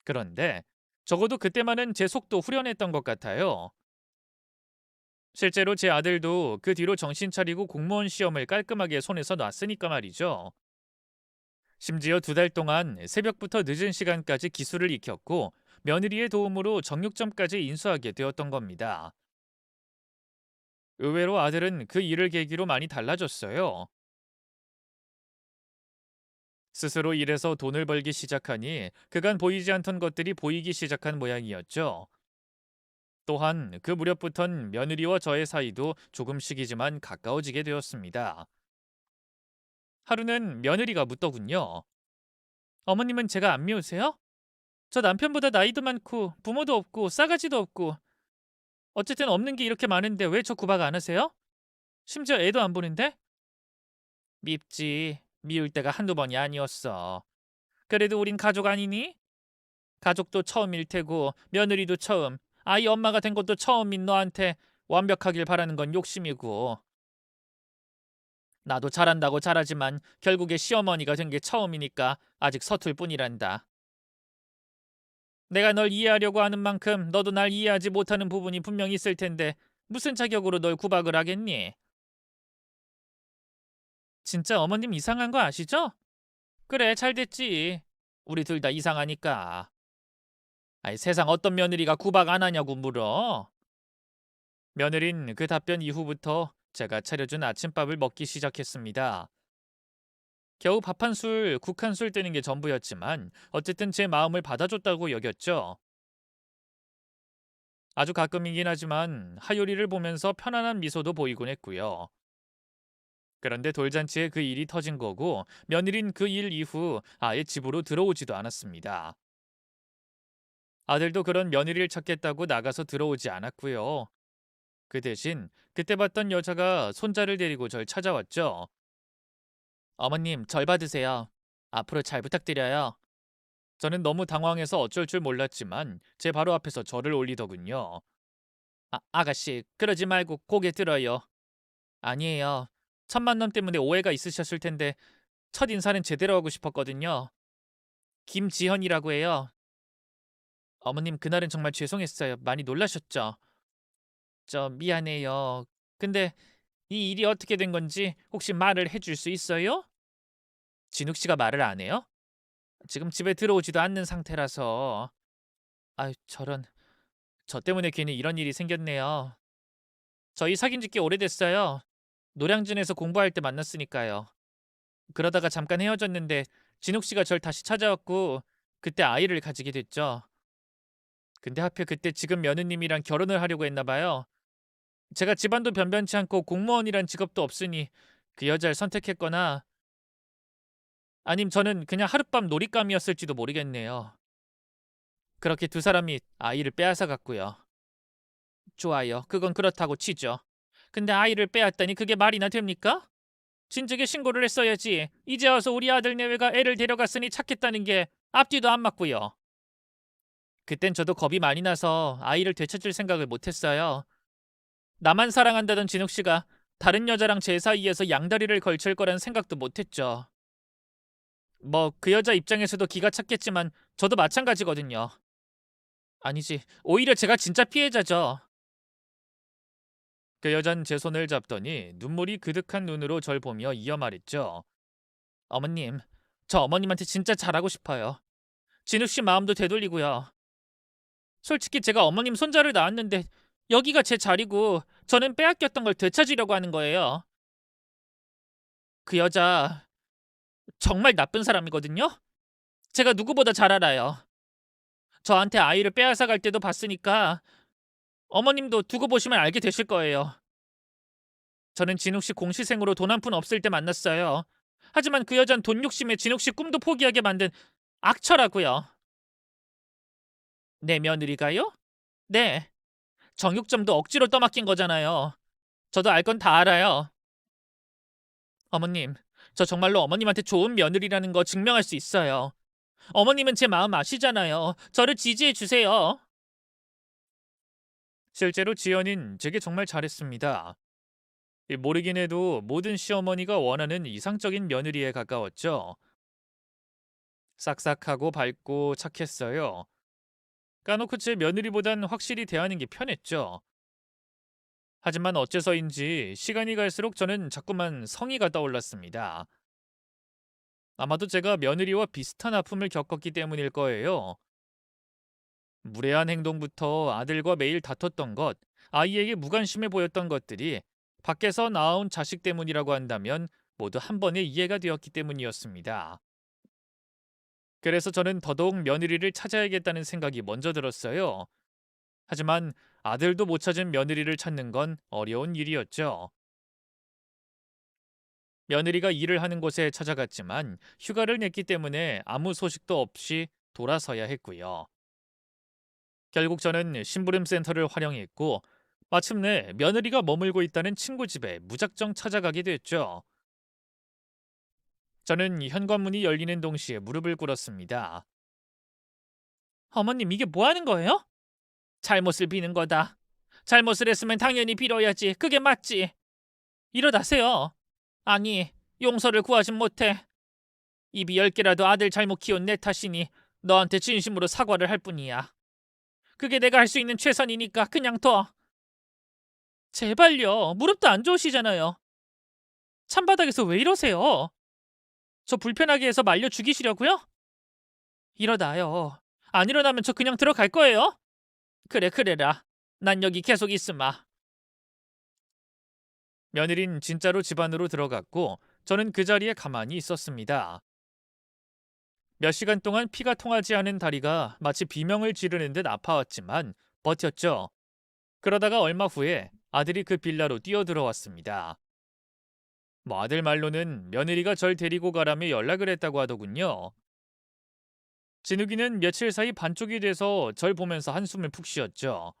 그런데 적어도 그때만은 제 속도 후련했던 것 같아요. 실제로 제 아들도 그 뒤로 정신 차리고 공무원 시험을 깔끔하게 손에서 놨으니까 말이죠. 심지어 2달 동안 새벽부터 늦은 시간까지 기술을 익혔고 며느리의 도움으로 정육점까지 인수하게 되었던 겁니다. 의외로 아들은 그 일을 계기로 많이 달라졌어요. 스스로 일해서 돈을 벌기 시작하니 그간 보이지 않던 것들이 보이기 시작한 모양이었죠. 또한 그 무렵부턴 며느리와 저의 사이도 조금씩이지만 가까워지게 되었습니다. 하루는 며느리가 묻더군요. 어머님은 제가 안 미우세요? 저 남편보다 나이도 많고 부모도 없고 싸가지도 없고 어쨌든 없는 게 이렇게 많은데 왜 저 구박 안 하세요? 심지어 애도 안 보는데? 밉지. 미울 때가 한두 번이 아니었어. 그래도 우린 가족 아니니? 가족도 처음일 테고 며느리도 처음, 아이 엄마가 된 것도 처음인 너한테 완벽하길 바라는 건 욕심이고 나도 잘한다고 잘하지만 결국에 시어머니가 된 게 처음이니까 아직 서툴 뿐이란다. 내가 널 이해하려고 하는 만큼 너도 날 이해하지 못하는 부분이 분명히 있을 텐데 무슨 자격으로 널 구박을 하겠니? 진짜 어머님 이상한 거 아시죠? 그래 잘 됐지. 우리 둘 다 이상하니까. 아이 세상 어떤 며느리가 구박 안 하냐고 물어. 며느린 그 답변 이후부터 제가 차려준 아침밥을 먹기 시작했습니다. 겨우 밥 한 술, 국 한 술 뜨는 게 전부였지만 어쨌든 제 마음을 받아줬다고 여겼죠. 아주 가끔이긴 하지만 하요리를 보면서 편안한 미소도 보이곤 했고요. 그런데 돌잔치에 그 일이 터진 거고 며느린 그 일 이후 아예 집으로 들어오지도 않았습니다. 아들도 그런 며느리를 찾겠다고 나가서 들어오지 않았고요. 그 대신 그때 봤던 여자가 손자를 데리고 절 찾아왔죠. 어머님, 절 받으세요. 앞으로 잘 부탁드려요. 저는 너무 당황해서 어쩔 줄 몰랐지만 제 바로 앞에서 절을 올리더군요. 아가씨, 그러지 말고 고개 들어요. 아니에요. 첫 만남 때문에 오해가 있으셨을 텐데 첫 인사는 제대로 하고 싶었거든요. 김지현이라고 해요. 어머님, 그날은 정말 죄송했어요. 많이 놀라셨죠? 미안해요. 근데 이 일이 어떻게 된 건지 혹시 말을 해줄 수 있어요? 진욱 씨가 말을 안 해요? 지금 집에 들어오지도 않는 상태라서. 아유, 저런. 저 때문에 괜히 이런 일이 생겼네요. 저희 사귄 지 꽤 오래됐어요. 노량진에서 공부할 때 만났으니까요. 그러다가 잠깐 헤어졌는데 진욱 씨가 절 다시 찾아왔고 그때 아이를 가지게 됐죠. 근데 하필 그때 지금 며느님이랑 결혼을 하려고 했나 봐요. 제가 집안도 변변치 않고 공무원이란 직업도 없으니 그 여자를 선택했거나 아님 저는 그냥 하룻밤 놀잇감이었을지도 모르겠네요. 그렇게 두 사람이 아이를 빼앗아 갔고요. 좋아요. 그건 그렇다고 치죠. 근데 아이를 빼앗다니 그게 말이나 됩니까? 진즉에 신고를 했어야지. 이제 와서 우리 아들 내외가 애를 데려갔으니 찾겠다는 게 앞뒤도 안 맞고요. 그땐 저도 겁이 많이 나서 아이를 되찾을 생각을 못했어요. 나만 사랑한다던 진욱 씨가 다른 여자랑 제 사이에서 양다리를 걸칠 거란 생각도 못했죠. 뭐 그 여자 입장에서도 기가 찼겠지만 저도 마찬가지거든요. 아니지, 오히려 제가 진짜 피해자죠. 그 여잔 제 손을 잡더니 눈물이 그득한 눈으로 절 보며 이어 말했죠. 어머님, 저 어머님한테 진짜 잘하고 싶어요. 진욱 씨 마음도 되돌리고요. 솔직히 제가 어머님 손자를 낳았는데 여기가 제 자리고 저는 빼앗겼던 걸 되찾으려고 하는 거예요. 그 여자 정말 나쁜 사람이거든요. 제가 누구보다 잘 알아요. 저한테 아이를 빼앗아 갈 때도 봤으니까 어머님도 두고 보시면 알게 되실 거예요. 저는 진욱 씨 공시생으로 돈 한 푼 없을 때 만났어요. 하지만 그 여잔 돈 욕심에 진욱 씨 꿈도 포기하게 만든 악처라고요. 내 며느리가요? 네. 정육점도 억지로 떠맡긴 거잖아요. 저도 알 건 다 알아요. 어머님, 저 정말로 어머님한테 좋은 며느리라는 거 증명할 수 있어요. 어머님은 제 마음 아시잖아요. 저를 지지해 주세요. 실제로 지연인 제게 정말 잘했습니다. 모르긴 해도 모든 시어머니가 원하는 이상적인 며느리에 가까웠죠. 싹싹하고 밝고 착했어요. 까놓고 제 며느리보단 확실히 대하는 게 편했죠. 하지만 어째서인지 시간이 갈수록 저는 자꾸만 성의가 떠올랐습니다. 아마도 제가 며느리와 비슷한 아픔을 겪었기 때문일 거예요. 무례한 행동부터 아들과 매일 다퉜던 것, 아이에게 무관심해 보였던 것들이 밖에서 낳아온 자식 때문이라고 한다면 모두 한 번에 이해가 되었기 때문이었습니다. 그래서 저는 더더욱 며느리를 찾아야겠다는 생각이 먼저 들었어요. 하지만 아들도 못 찾은 며느리를 찾는 건 어려운 일이었죠. 며느리가 일을 하는 곳에 찾아갔지만 휴가를 냈기 때문에 아무 소식도 없이 돌아서야 했고요. 결국 저는 심부름 센터를 활용했고 마침내 며느리가 머물고 있다는 친구 집에 무작정 찾아가게 됐죠. 저는 현관문이 열리는 동시에 무릎을 꿇었습니다. 어머님, 이게 뭐 하는 거예요? 잘못을 비는 거다. 잘못을 했으면 당연히 빌어야지. 그게 맞지. 일어나세요. 아니, 용서를 구하진 못해. 입이 10개라도 아들 잘못 키운 내 탓이니 너한테 진심으로 사과를 할 뿐이야. 그게 내가 할 수 있는 최선이니까 그냥 둬. 제발요. 무릎도 안 좋으시잖아요. 찬바닥에서 왜 이러세요? 저 불편하게 해서 말려 죽이시려고요? 일어나요. 안 일어나면 저 그냥 들어갈 거예요. 그래, 그래라. 난 여기 계속 있으마. 며느린 진짜로 집 안으로 들어갔고 저는 그 자리에 가만히 있었습니다. 몇 시간 동안 피가 통하지 않은 다리가 마치 비명을 지르는 듯 아파왔지만 버텼죠. 그러다가 얼마 후에 아들이 그 빌라로 뛰어들어왔습니다. 뭐 아들 말로는 며느리가 절 데리고 가라며 연락을 했다고 하더군요. 진욱이는 며칠 사이 반쪽이 돼서 절 보면서 한숨을 푹 쉬었죠.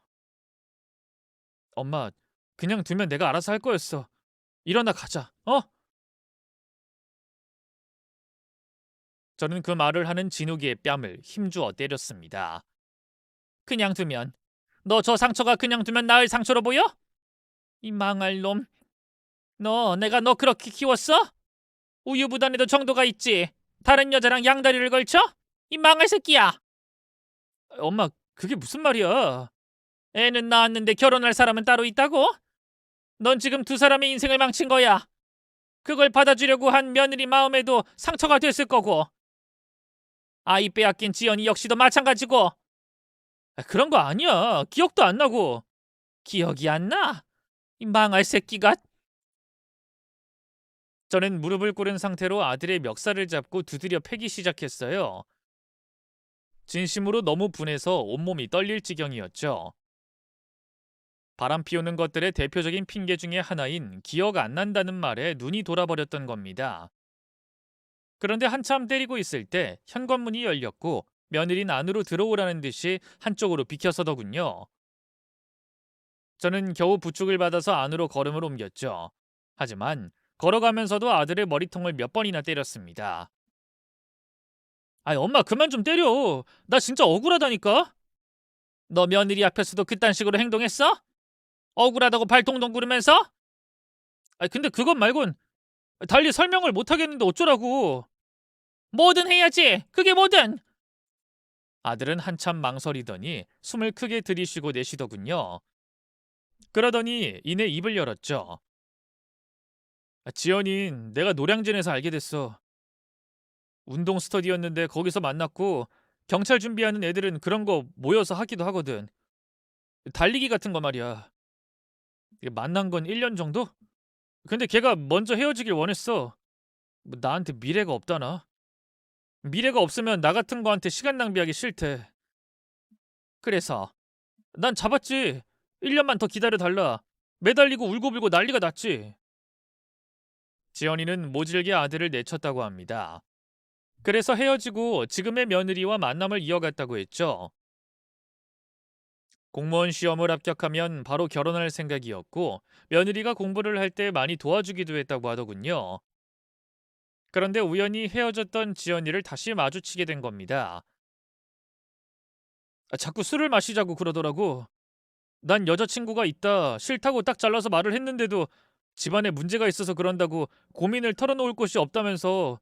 엄마, 그냥 두면 내가 알아서 할 거였어. 일어나 가자. 어? 저는 그 말을 하는 진욱이의 뺨을 힘주어 때렸습니다. 그냥 두면 너 저 상처가 그냥 두면 나을 상처로 보여? 이 망할 놈. 내가 너 그렇게 키웠어? 우유부단에도 정도가 있지. 다른 여자랑 양다리를 걸쳐? 이 망할 새끼야. 엄마, 그게 무슨 말이야? 애는 낳았는데 결혼할 사람은 따로 있다고? 넌 지금 두 사람의 인생을 망친 거야. 그걸 받아주려고 한 며느리 마음에도 상처가 됐을 거고. 아이 빼앗긴 지연이 역시도 마찬가지고. 그런 거 아니야. 기억도 안 나고. 기억이 안 나? 이 망할 새끼가. 저는 무릎을 꿇은 상태로 아들의 멱살을 잡고 두드려 패기 시작했어요. 진심으로 너무 분해서 온몸이 떨릴 지경이었죠. 바람 피우는 것들의 대표적인 핑계 중에 하나인 기억 안 난다는 말에 눈이 돌아버렸던 겁니다. 그런데 한참 때리고 있을 때 현관문이 열렸고 며느린 안으로 들어오라는 듯이 한쪽으로 비켜서더군요. 저는 겨우 부축을 받아서 안으로 걸음을 옮겼죠. 하지만 걸어가면서도 아들의 머리통을 몇 번이나 때렸습니다. 아이, 엄마 그만 좀 때려. 나 진짜 억울하다니까. 너 며느리 앞에서도 그딴 식으로 행동했어? 억울하다고 발동동 구르면서? 근데 그것 말곤 달리 설명을 못 하겠는데 어쩌라고. 뭐든 해야지. 그게 뭐든. 아들은 한참 망설이더니 숨을 크게 들이쉬고 내쉬더군요. 그러더니 이내 입을 열었죠. 지연인 내가 노량진에서 알게 됐어. 운동 스터디였는데 거기서 만났고 경찰 준비하는 애들은 그런 거 모여서 하기도 하거든. 달리기 같은 거 말이야. 만난 건 1년 정도? 근데 걔가 먼저 헤어지길 원했어. 뭐 나한테 미래가 없다나? 미래가 없으면 나 같은 거한테 시간 낭비하기 싫대. 그래서 난 잡았지. 1년만 더 기다려달라. 매달리고 울고불고 난리가 났지. 지연이는 모질게 아들을 내쳤다고 합니다. 그래서 헤어지고 지금의 며느리와 만남을 이어갔다고 했죠. 공무원 시험을 합격하면 바로 결혼할 생각이었고 며느리가 공부를 할 때 많이 도와주기도 했다고 하더군요. 그런데 우연히 헤어졌던 지연이를 다시 마주치게 된 겁니다. 자꾸 술을 마시자고 그러더라고. 난 여자친구가 있다, 싫다고 딱 잘라서 말을 했는데도 집안에 문제가 있어서 그런다고 고민을 털어놓을 곳이 없다면서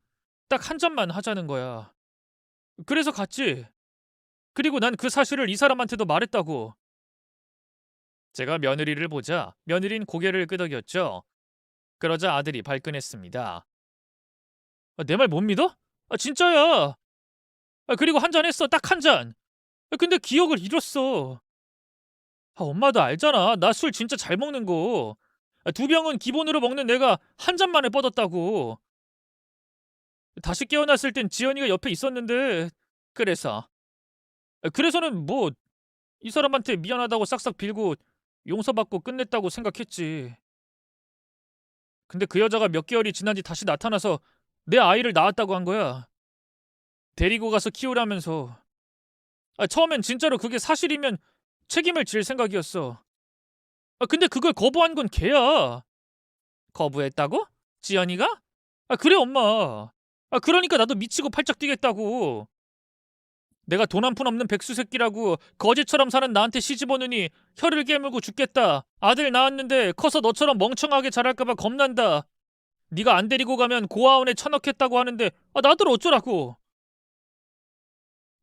딱 한 잔만 하자는 거야. 그래서 갔지. 그리고 난 그 사실을 이 사람한테도 말했다고. 제가 며느리를 보자 며느린 고개를 끄덕였죠. 그러자 아들이 발끈했습니다. 내 말 못 믿어? 진짜야. 그리고 한 잔 했어. 딱 한 잔. 근데 기억을 잃었어. 엄마도 알잖아. 나 술 진짜 잘 먹는 거. 두 병은 기본으로 먹는 내가 한 잔 만에 뻗었다고. 다시 깨어났을 땐 지연이가 옆에 있었는데 그래서 그래서는 뭐 이 사람한테 미안하다고 싹싹 빌고 용서받고 끝냈다고 생각했지. 근데 그 여자가 몇 개월이 지난 뒤 다시 나타나서 내 아이를 낳았다고 한 거야. 데리고 가서 키우라면서. 처음엔 진짜로 그게 사실이면 책임을 질 생각이었어. 근데 그걸 거부한 건 걔야. 거부했다고? 지연이가? 그래 엄마. 그러니까 나도 미치고 팔짝 뛰겠다고. 내가 돈 한 푼 없는 백수 새끼라고 거지처럼 사는 나한테 시집 오느니 혀를 깨물고 죽겠다. 아들 낳았는데 커서 너처럼 멍청하게 자랄까봐 겁난다. 네가 안 데리고 가면 고아원에 쳐넣겠다고 하는데 나들 어쩌라고.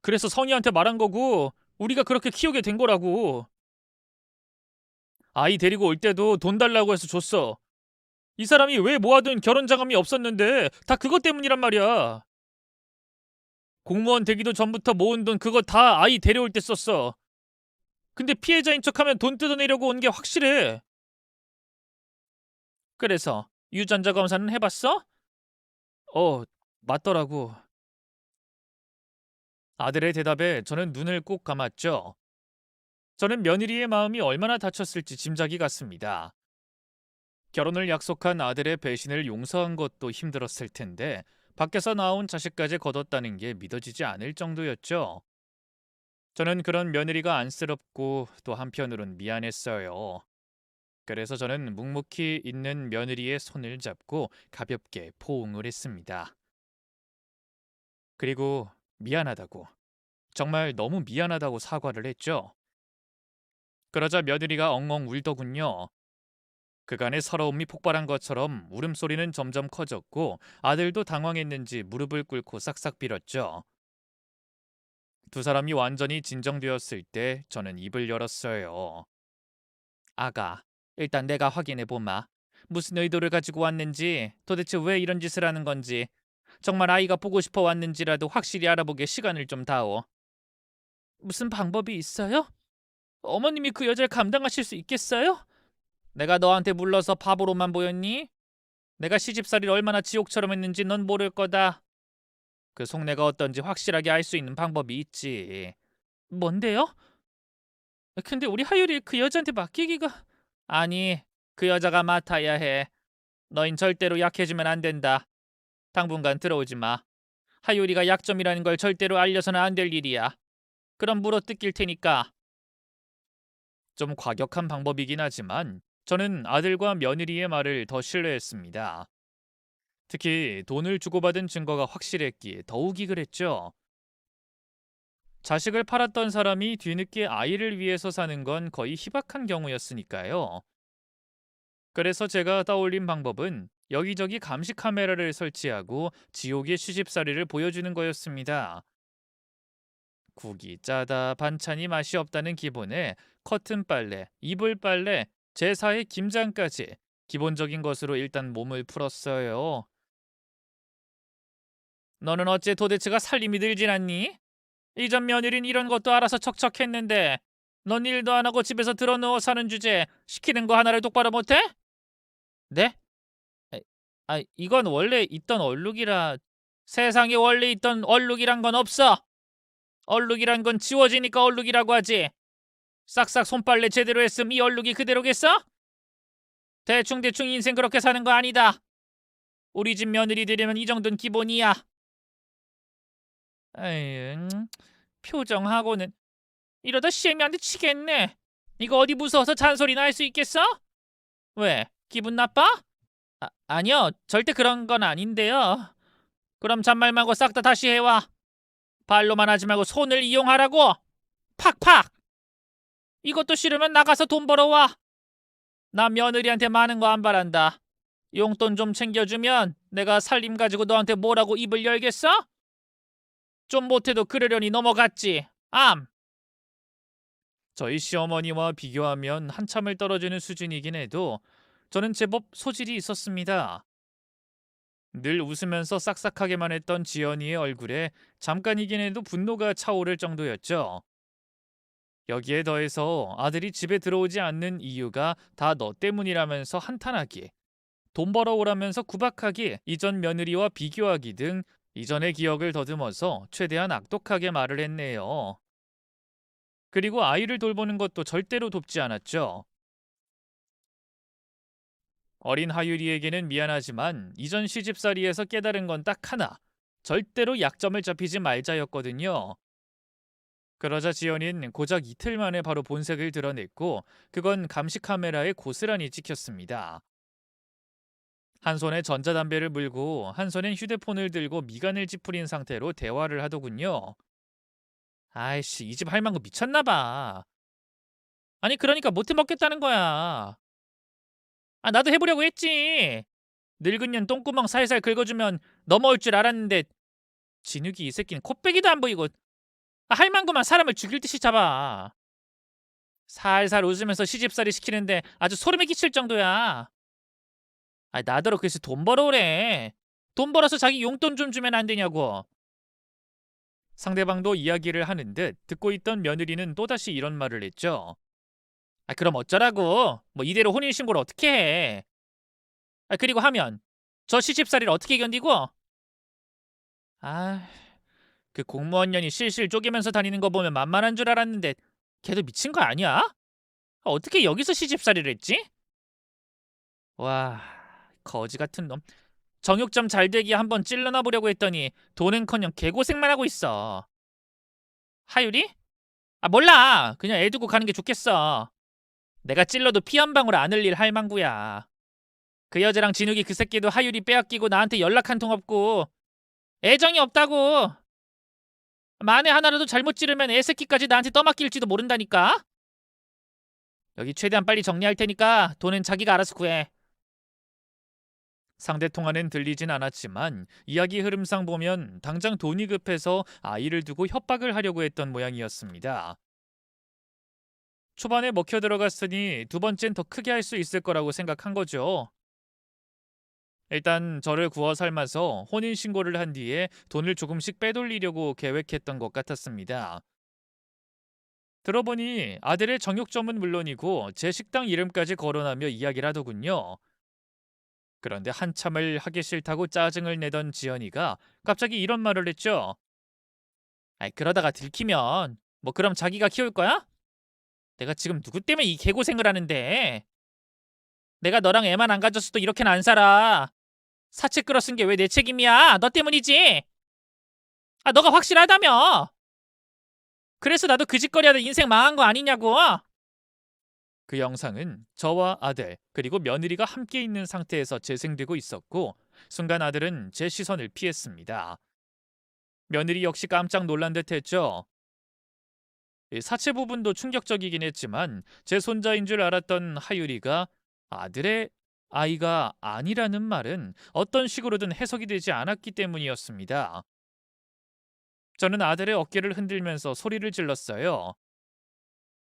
그래서 성희한테 말한 거고 우리가 그렇게 키우게 된 거라고. 아이 데리고 올 때도 돈 달라고 해서 줬어. 이 사람이 왜 모아둔 결혼 자금이 없었는데 다 그것 때문이란 말이야. 공무원 되기도 전부터 모은 돈 그거 다 아이 데려올 때 썼어. 근데 피해자인 척하면 돈 뜯어내려고 온 게 확실해. 그래서 유전자 검사는 해봤어? 맞더라고. 아들의 대답에 저는 눈을 꼭 감았죠. 저는 며느리의 마음이 얼마나 다쳤을지 짐작이 갔습니다. 결혼을 약속한 아들의 배신을 용서한 것도 힘들었을 텐데 밖에서 나온 자식까지 거뒀다는 게 믿어지지 않을 정도였죠. 저는 그런 며느리가 안쓰럽고 또 한편으론 미안했어요. 그래서 저는 묵묵히 있는 며느리의 손을 잡고 가볍게 포옹을 했습니다. 그리고 미안하다고, 정말 너무 미안하다고 사과를 했죠. 그러자 며느리가 엉엉 울더군요. 그간의 서러움이 폭발한 것처럼 울음소리는 점점 커졌고 아들도 당황했는지 무릎을 꿇고 싹싹 빌었죠. 두 사람이 완전히 진정되었을 때 저는 입을 열었어요. 아가, 일단 내가 확인해 보마. 무슨 의도를 가지고 왔는지, 도대체 왜 이런 짓을 하는 건지, 정말 아이가 보고 싶어 왔는지라도 확실히 알아보게 시간을 좀 다오. 무슨 방법이 있어요? 어머님이 그 여자를 감당하실 수 있겠어요? 내가 너한테 물러서 바보로만 보였니? 내가 시집살이를 얼마나 지옥처럼 했는지 넌 모를 거다. 그 속내가 어떤지 확실하게 알 수 있는 방법이 있지. 뭔데요? 근데 우리 하율이 그 여자한테 맡기기가... 아니, 그 여자가 맡아야 해. 너흰 절대로 약해지면 안 된다. 당분간 들어오지 마. 하율이가 약점이라는 걸 절대로 알려서는 안 될 일이야. 그럼 물어뜯길 테니까. 좀 과격한 방법이긴 하지만 저는 아들과 며느리의 말을 더 신뢰했습니다. 특히 돈을 주고받은 증거가 확실했기에 더욱이 그랬죠. 자식을 팔았던 사람이 뒤늦게 아이를 위해서 사는 건 거의 희박한 경우였으니까요. 그래서 제가 떠올린 방법은 여기저기 감시 카메라를 설치하고 지옥의 시집살이를 보여주는 거였습니다. 국이 짜다, 반찬이 맛이 없다는 기본에 커튼 빨래, 이불 빨래, 제사의 김장까지 기본적인 것으로 일단 몸을 풀었어요. 너는 어째 도대체가 살림이 들진 않니? 이전 며느린 이런 것도 알아서 척척했는데 넌 일도 안 하고 집에서 들어누워 사는 주제 시키는 거 하나를 똑바로 못해? 네? 이건 원래 있던 얼룩이라. 세상에 원래 있던 얼룩이란 건 없어. 얼룩이란 건 지워지니까 얼룩이라고 하지. 싹싹 손빨래 제대로 했음 이 얼룩이 그대로겠어? 대충대충 인생 그렇게 사는 거 아니다. 우리 집 며느리 되려면 이 정도는 기본이야. 에이, 표정하고는 이러다 시애미한테 치겠네. 이거 어디 무서워서 잔소리나 할 수 있겠어? 왜? 기분 나빠? 아니요. 절대 그런 건 아닌데요. 그럼 잔말 말고 싹 다 다시 해와. 발로만 하지 말고 손을 이용하라고. 팍팍. 이것도 싫으면 나가서 돈 벌어와. 나 며느리한테 많은 거 안 바란다. 용돈 좀 챙겨주면 내가 살림 가지고 너한테 뭐라고 입을 열겠어? 좀 못해도 그러려니 넘어갔지. 암. 저희 시어머니와 비교하면 한참을 떨어지는 수준이긴 해도 저는 제법 소질이 있었습니다. 늘 웃으면서 싹싹하게만 했던 지연이의 얼굴에 잠깐이긴 해도 분노가 차오를 정도였죠. 여기에 더해서 아들이 집에 들어오지 않는 이유가 다 너 때문이라면서 한탄하기, 돈 벌어오라면서 구박하기, 이전 며느리와 비교하기 등 이전의 기억을 더듬어서 최대한 악독하게 말을 했네요. 그리고 아이를 돌보는 것도 절대로 돕지 않았죠. 어린 하유리에게는 미안하지만 이전 시집살이에서 깨달은 건 딱 하나. 절대로 약점을 잡히지 말자였거든요. 그러자 지연인 고작 이틀 만에 바로 본색을 드러냈고 그건 감시 카메라에 고스란히 찍혔습니다. 한 손에 전자담배를 물고 한 손엔 휴대폰을 들고 미간을 찌푸린 상태로 대화를 하더군요. 아이씨, 이 집 할망구 미쳤나 봐. 아니 그러니까 못해 먹겠다는 거야. 나도 해보려고 했지. 늙은 년 똥구멍 살살 긁어주면 넘어올 줄 알았는데 진욱이 이 새끼는 코빼기도 안 보이고 할망구만 사람을 죽일 듯이 잡아. 살살 웃으면서 시집살이 시키는데 아주 소름이 끼칠 정도야. 나더러 그래서 돈 벌어오래. 돈 벌어서 자기 용돈 좀 주면 안 되냐고. 상대방도 이야기를 하는 듯 듣고 있던 며느리는 또다시 이런 말을 했죠. 그럼 어쩌라고. 뭐 이대로 혼인신고를 어떻게 해. 그리고 하면 저 시집살이를 어떻게 견디고. 그 공무원년이 실실 쪼개면서 다니는 거 보면 만만한 줄 알았는데 걔도 미친 거 아니야? 어떻게 여기서 시집살이를 했지? 와, 거지 같은 놈. 정육점 잘 되기 한번 찔러나 보려고 했더니 돈은커녕 개고생만 하고 있어. 하율이? 몰라. 그냥 애 두고 가는 게 좋겠어. 내가 찔러도 피 한 방울 안 흘릴 할망구야. 그 여자랑 진욱이 그 새끼도 하율이 빼앗기고 나한테 연락 한 통 없고 애정이 없다고. 만에 하나라도 잘못 찌르면 애 새끼까지 나한테 떠맡길지도 모른다니까. 여기 최대한 빨리 정리할 테니까 돈은 자기가 알아서 구해. 상대 통화는 들리진 않았지만 이야기 흐름상 보면 당장 돈이 급해서 아이를 두고 협박을 하려고 했던 모양이었습니다. 초반에 먹혀 들어갔으니 두 번째는 더 크게 할 수 있을 거라고 생각한 거죠. 일단 저를 구워 삶아서 혼인신고를 한 뒤에 돈을 조금씩 빼돌리려고 계획했던 것 같았습니다. 들어보니 아들의 정육점은 물론이고 제 식당 이름까지 거론하며 이야기를 하더군요. 그런데 한참을 하기 싫다고 짜증을 내던 지연이가 갑자기 이런 말을 했죠. 그러다가 들키면 뭐 그럼 자기가 키울 거야? 내가 지금 누구 때문에 이 개고생을 하는데. 내가 너랑 애만 안 가졌어도 이렇게는 안 살아. 사채 끌어 쓴 게 왜 내 책임이야? 너 때문이지. 너가 확실하다며. 그래서 나도 그 짓거리 하다 인생 망한 거 아니냐고. 그 영상은 저와 아들 그리고 며느리가 함께 있는 상태에서 재생되고 있었고 순간 아들은 제 시선을 피했습니다. 며느리 역시 깜짝 놀란 듯했죠. 이 사체 부분도 충격적이긴 했지만 제 손자인 줄 알았던 하유리가 아들의 아이가 아니라는 말은 어떤 식으로든 해석이 되지 않았기 때문이었습니다. 저는 아들의 어깨를 흔들면서 소리를 질렀어요.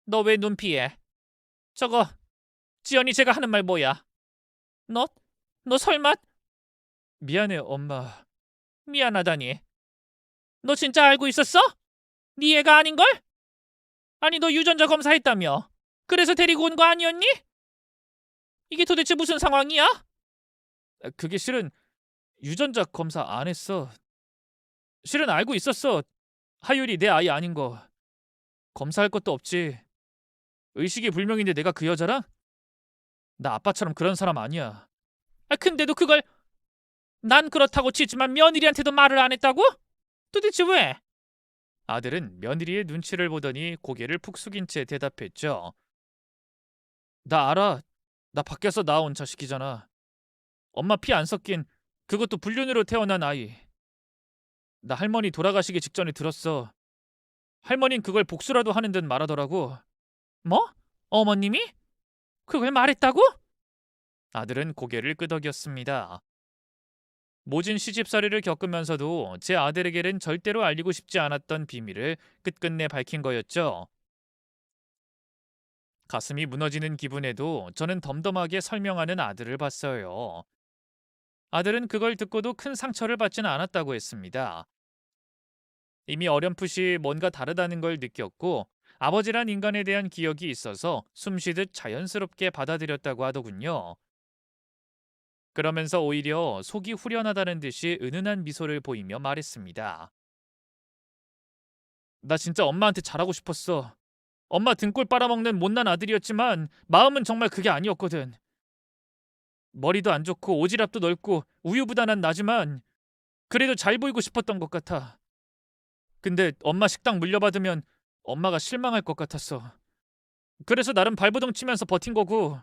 너 왜 눈 피해? 저거 지연이 제가 하는 말 뭐야? 너? 너 설마? 미안해 엄마. 미안하다니. 너 진짜 알고 있었어? 네 애가 아닌걸? 아니 너 유전자 검사했다며. 그래서 데리고 온 거 아니었니? 이게 도대체 무슨 상황이야? 그게 실은 유전자 검사 안 했어. 실은 알고 있었어. 하율이 내 아이 아닌 거. 검사할 것도 없지. 의식이 불명인데 내가 그 여자랑? 나 아빠처럼 그런 사람 아니야. 근데도 그걸 난 그렇다고 치지만 며느리한테도 말을 안 했다고? 도대체 왜? 아들은 며느리의 눈치를 보더니 고개를 푹 숙인 채 대답했죠. 나 알아. 나 밖에서 나온 자식이잖아. 엄마 피 안 섞인 그것도 불륜으로 태어난 아이. 나 할머니 돌아가시기 직전에 들었어. 할머닌 그걸 복수라도 하는 듯 말하더라고. 뭐? 어머님이? 그걸 말했다고? 아들은 고개를 끄덕였습니다. 모진 시집살이를 겪으면서도 제 아들에게는 절대로 알리고 싶지 않았던 비밀을 끝끝내 밝힌 거였죠. 가슴이 무너지는 기분에도 저는 덤덤하게 설명하는 아들을 봤어요. 아들은 그걸 듣고도 큰 상처를 받지는 않았다고 했습니다. 이미 어렴풋이 뭔가 다르다는 걸 느꼈고 아버지란 인간에 대한 기억이 있어서 숨쉬듯 자연스럽게 받아들였다고 하더군요. 그러면서 오히려 속이 후련하다는 듯이 은은한 미소를 보이며 말했습니다. 나 진짜 엄마한테 잘하고 싶었어. 엄마 등골 빨아먹는 못난 아들이었지만 마음은 정말 그게 아니었거든. 머리도 안 좋고 오지랖도 넓고 우유부단한 나지만 그래도 잘 보이고 싶었던 것 같아. 근데 엄마 식당 물려받으면 엄마가 실망할 것 같았어. 그래서 나름 발버둥 치면서 버틴 거고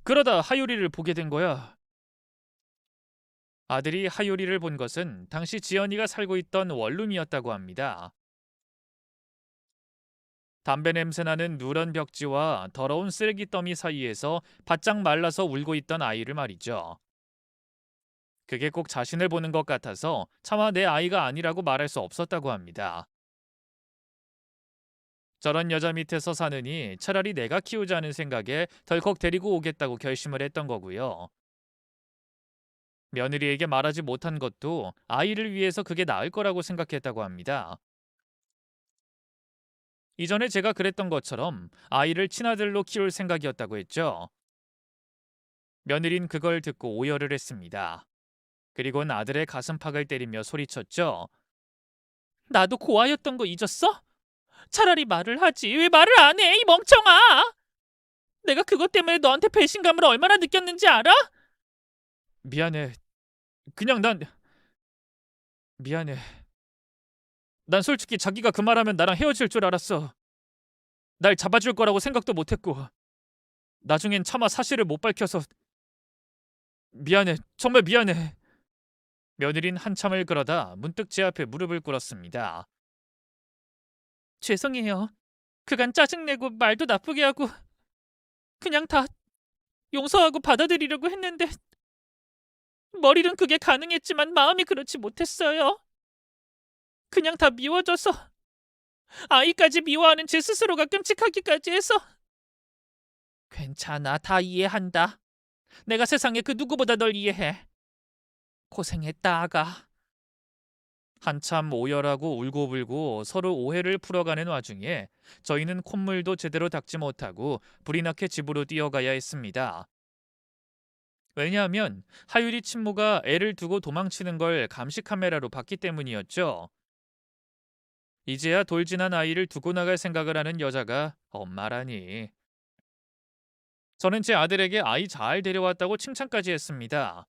그러다 하유리를 보게 된 거야. 아들이 하유리를 본 것은 당시 지연이가 살고 있던 원룸이었다고 합니다. 담배 냄새나는 누런 벽지와 더러운 쓰레기 더미 사이에서 바짝 말라서 울고 있던 아이를 말이죠. 그게 꼭 자신을 보는 것 같아서 차마 내 아이가 아니라고 말할 수 없었다고 합니다. 저런 여자 밑에서 사느니 차라리 내가 키우자는 생각에 덜컥 데리고 오겠다고 결심을 했던 거고요. 며느리에게 말하지 못한 것도 아이를 위해서 그게 나을 거라고 생각했다고 합니다. 이전에 제가 그랬던 것처럼 아이를 친아들로 키울 생각이었다고 했죠. 며느린 그걸 듣고 오열을 했습니다. 그리곤 아들의 가슴팍을 때리며 소리쳤죠. 나도 고아였던 거 잊었어? 차라리 말을 하지. 왜 말을 안 해, 이 멍청아! 내가 그것 때문에 너한테 배신감을 얼마나 느꼈는지 알아? 미안해. 그냥 난 미안해. 난 솔직히 자기가 그 말하면 나랑 헤어질 줄 알았어. 날 잡아줄 거라고 생각도 못했고 나중엔 차마 사실을 못 밝혀서 미안해. 정말 미안해. 며느린 한참을 그러다 문득 제 앞에 무릎을 꿇었습니다. 죄송해요. 그간 짜증내고 말도 나쁘게 하고 그냥 다 용서하고 받아들이려고 했는데 머리는 그게 가능했지만 마음이 그렇지 못했어요. 그냥 다 미워져서 아이까지 미워하는 제 스스로가 끔찍하기까지 해서 괜찮아. 다 이해한다. 내가 세상에 그 누구보다 널 이해해. 고생했다, 아가. 한참 오열하고 울고불고 서로 오해를 풀어가는 와중에 저희는 콧물도 제대로 닦지 못하고 불이 나게 집으로 뛰어가야 했습니다. 왜냐하면 하유리 친모가 애를 두고 도망치는 걸 감시 카메라로 봤기 때문이었죠. 이제야 돌진한 아이를 두고 나갈 생각을 하는 여자가 엄마라니. 저는 제 아들에게 아이 잘 데려왔다고 칭찬까지 했습니다.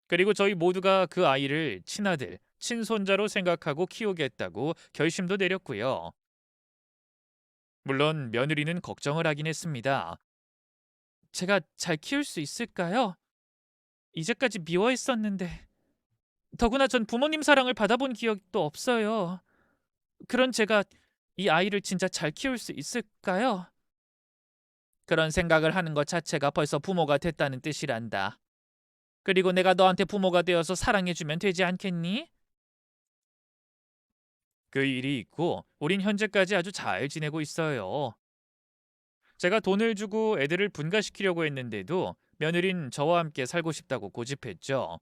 그리고 저희 모두가 그 아이를 친아들, 친손자로 생각하고 키우겠다고 결심도 내렸고요. 물론 며느리는 걱정을 하긴 했습니다. 제가 잘 키울 수 있을까요? 이제까지 미워했었는데. 더구나 전 부모님 사랑을 받아본 기억도 없어요. 그런 제가 이 아이를 진짜 잘 키울 수 있을까요? 그런 생각을 하는 것 자체가 벌써 부모가 됐다는 뜻이란다. 그리고 내가 너한테 부모가 되어서 사랑해주면 되지 않겠니? 그 일이 있고 우린 현재까지 아주 잘 지내고 있어요. 제가 돈을 주고 애들을 분가시키려고 했는데도 며느린 저와 함께 살고 싶다고 고집했죠.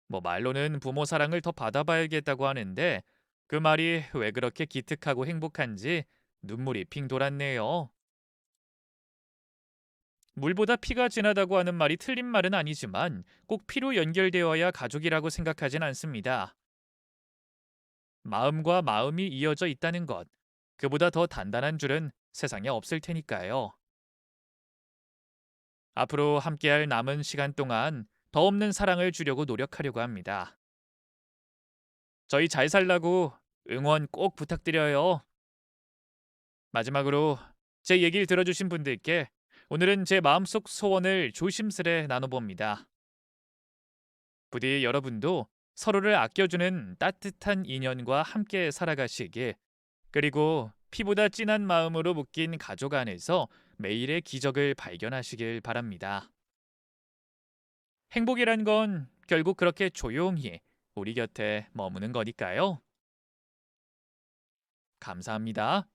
뭐 말로는 부모 사랑을 더 받아봐야겠다고 하는데 그 말이 왜 그렇게 기특하고 행복한지 눈물이 핑 돌았네요. 물보다 피가 진하다고 하는 말이 틀린 말은 아니지만 꼭 피로 연결되어야 가족이라고 생각하진 않습니다. 마음과 마음이 이어져 있다는 것, 그보다 더 단단한 줄은 세상에 없을 테니까요. 앞으로 함께할 남은 시간 동안 더 없는 사랑을 주려고 노력하려고 합니다. 저희 잘 살라고 응원 꼭 부탁드려요. 마지막으로 제 얘기를 들어주신 분들께 오늘은 제 마음속 소원을 조심스레 나눠봅니다. 부디 여러분도 서로를 아껴주는 따뜻한 인연과 함께 살아가시길, 그리고 피보다 진한 마음으로 묶인 가족 안에서 매일의 기적을 발견하시길 바랍니다. 행복이란 건 결국 그렇게 조용히 우리 곁에 머무는 거니까요. 감사합니다.